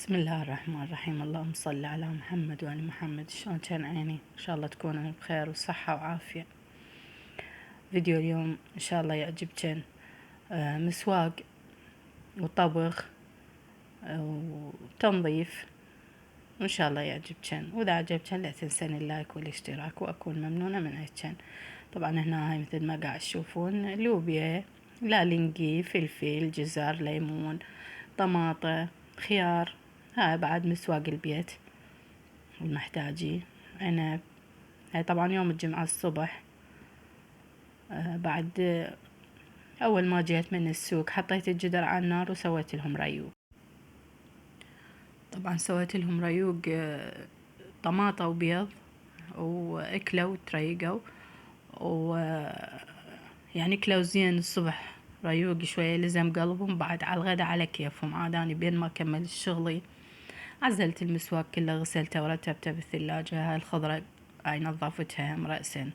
بسم الله الرحمن الرحيم. اللهم صل على محمد وآل محمد. شلون كان عيني؟ إن شاء الله تكونوا بخير وصحة وعافية. فيديو اليوم إن شاء الله يعجبكن. مسواق وطبخ وتنظيف، وإن شاء الله يعجبكن، وإذا عجبكن لا تنسين اللايك والاشتراك وأكون ممنونة من عندكن. طبعا هنا هاي مثل ما قاعد تشوفون لوبيا، لالنجي، فلفل، جزر، ليمون، طماطة، خيار. هاي بعد مسواق البيت المحتاجي، عنب. هاي طبعا يوم الجمعة الصبح. بعد أول ما جيت من السوق حطيت الجدر على النار وسويت لهم ريوق. طبعا سويت لهم ريوق طماطة وبيض، وأكلوا وتريقوا، يعني كلوا زين الصبح ريوق شوية لزم قلبهم. بعد على الغدا على كيفهم، عاد أنا بين ما كملت شغلي عزلت المسواق كله، غسلته ورتبته بالثلاجة. هاي الخضرة هاي نظفتها رأسا،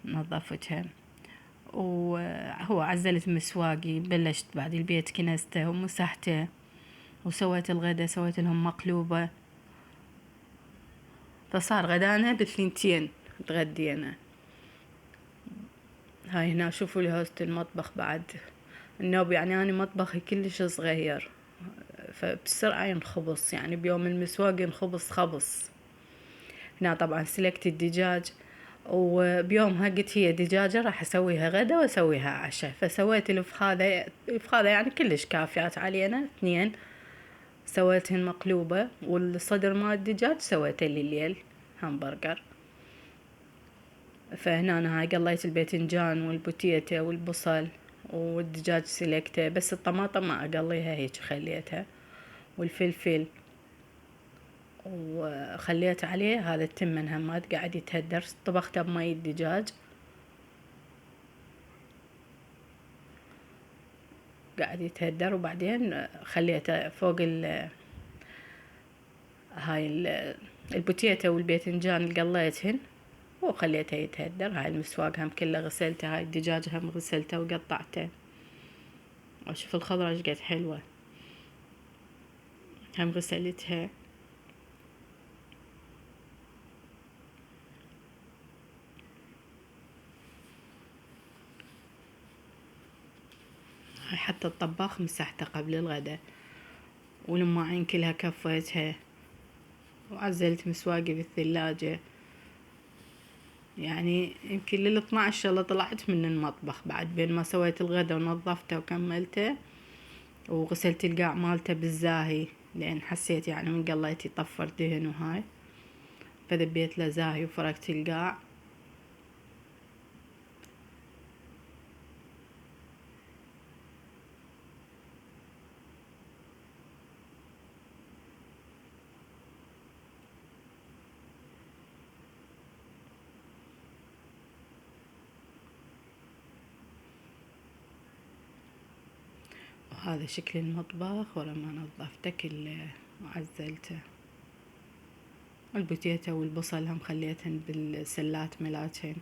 نظفتها. وهو عزلت مسواقي، بلشت بعد البيت كنسته ومسحته، وسويت الغدا، سويت لهم مقلوبة. فصار غدانا بالثنتين تغدينا. هاي هنا شوفوا لي هوسة المطبخ بعد النوب، يعني أنا مطبخي كلش صغير، فبسرعة ينخبص، يعني بيوم المسواق ينخبص خبص. هنا طبعا سلكت الدجاج، وبيومها قلت هي دجاجة راح أسويها غدا وأسويها عشاء، فسويت الفخاذة يعني كلش كافيات علينا 2. سويتهن مقلوبة، والصدر مال الدجاج سويته لليل همبرجر. فهنا أنا هاي قليت الباذنجان والبوتيتا والبصل والدجاج سلكته، بس الطماطم ما أقليها هيك خليتها، والفلفل وخليت عليه هذا التمن همات قاعد يتهدر، طبخته بمي الدجاج قاعد يتهدر. وبعدين خليته فوق البوتيتا والباذنجان اللي قليتهن، وخليته يتهدر. هاي المسواق هم كله غسلته، هاي الدجاج هم غسلته وقطعته. وشوف الخضرة ايش قد حلوة، هم غسلتها. هاي حتى الطباخ مسحته قبل الغداء، والماعين كلها كفيتها، وعزلت مسواقي بالثلاجة. يعني يمكن لل12 يلا طلعت من المطبخ بعد بين ما سويت الغدا ونظفته وكملته، وغسلت القاع مالته بالزاهي، لأن حسيت يعني من قليت يطفر دهن وهاي، فذبيت له زاهي وفركت القاع. وهذا شكل المطبخ ورا ما نظفته كله وعزلته. البوتيتا والبصل هم خليتهن بالسلات ملاتهن،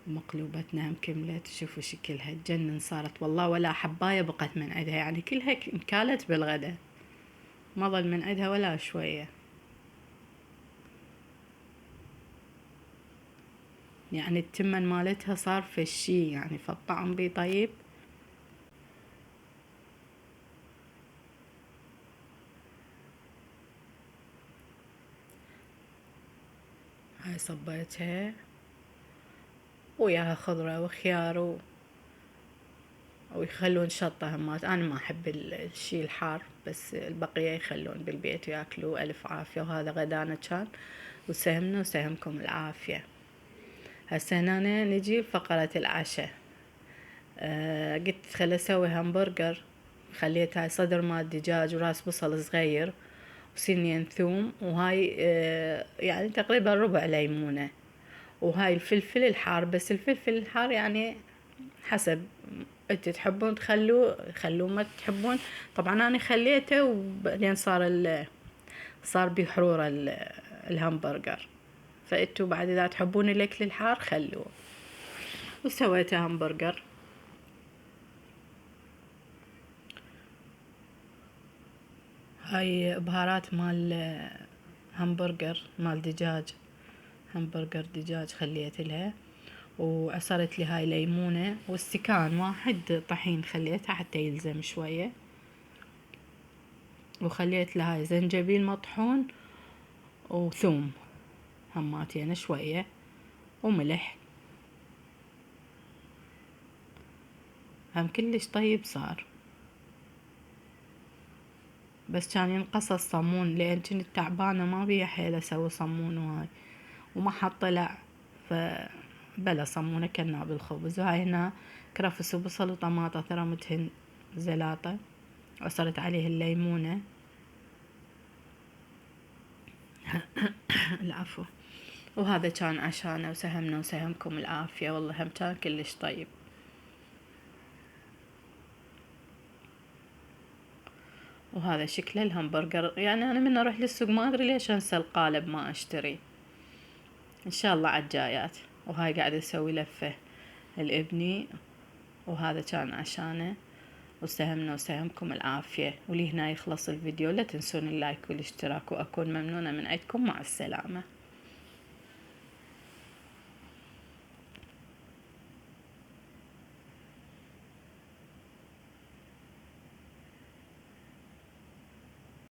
ومقلوبتنا هم كملت. شوفوا شكلها تجنن صارت والله، ولا حباية بقت من عندها، يعني كلها انكالت بالغدا، ما ظل من عندها ولا شوية. يعني التمن مالتها صار فشي، يعني فالطعم بيه طيب. هاي صبيتها وياها خضرة وخيار ويخلون شطة همات. أنا ما أحب الشي الحار، بس البقية يخلون بالبيت وياكلوا ألف عافية. وهذا غدانا كان، وسهمنا وسهمكم العافية. هسه هنا نجي لفقرة العشاء. قلت خل أسوي همبرجر. خليت هاي صدر مال دجاج وراس بصل صغير وسنين ثوم، وهاي يعني تقريبا ربع ليمونة، وهاي الفلفل الحار. بس الفلفل الحار يعني حسب انت تحبون خلوه، ما تحبون. طبعا انا خليته، وبعدين صار بحرورة الهمبرجر، فانتوا بعد اذا تحبون الاكل الحار خلوه. وسويته همبرجر. هاي بهارات مال همبرجر مال دجاج، همبرجر دجاج خليت لها. وعصرت لي هاي ليمونة واستكان واحد طحين خليتها حتى يلزم شوية. وخليت لها هاي زنجبيل مطحون وثوم هماتين شوية وملح. هم كلش طيب صار، بس كان ينقص الصمون لان كنت تعبانة ما بيها حيل اسوي صمون وهاي، وما حط طلع فبلا صمونة كنا بالخبز. وهاي هنا كرفس وبصل وطماطة ثرمتهن زلاطة، عصرت عليه الليمونة. العفو. وهذا كان عشانا، وسهمنا وسهمكم العافية، والله هم كان كلش طيب. وهذا شكله الهمبرجر، يعني انا من اروح للسوق ما ادري ليش انسى القالب ما اشتري. ان شاء الله عالجايات. وهاي قاعدة اسوي لفة لابني، وهذا كان عشانه. وسهمنا وسهمكم العافية. ولي هنا يخلص الفيديو، لا تنسون اللايك والاشتراك، واكون ممنونة من عندكم. مع السلامة.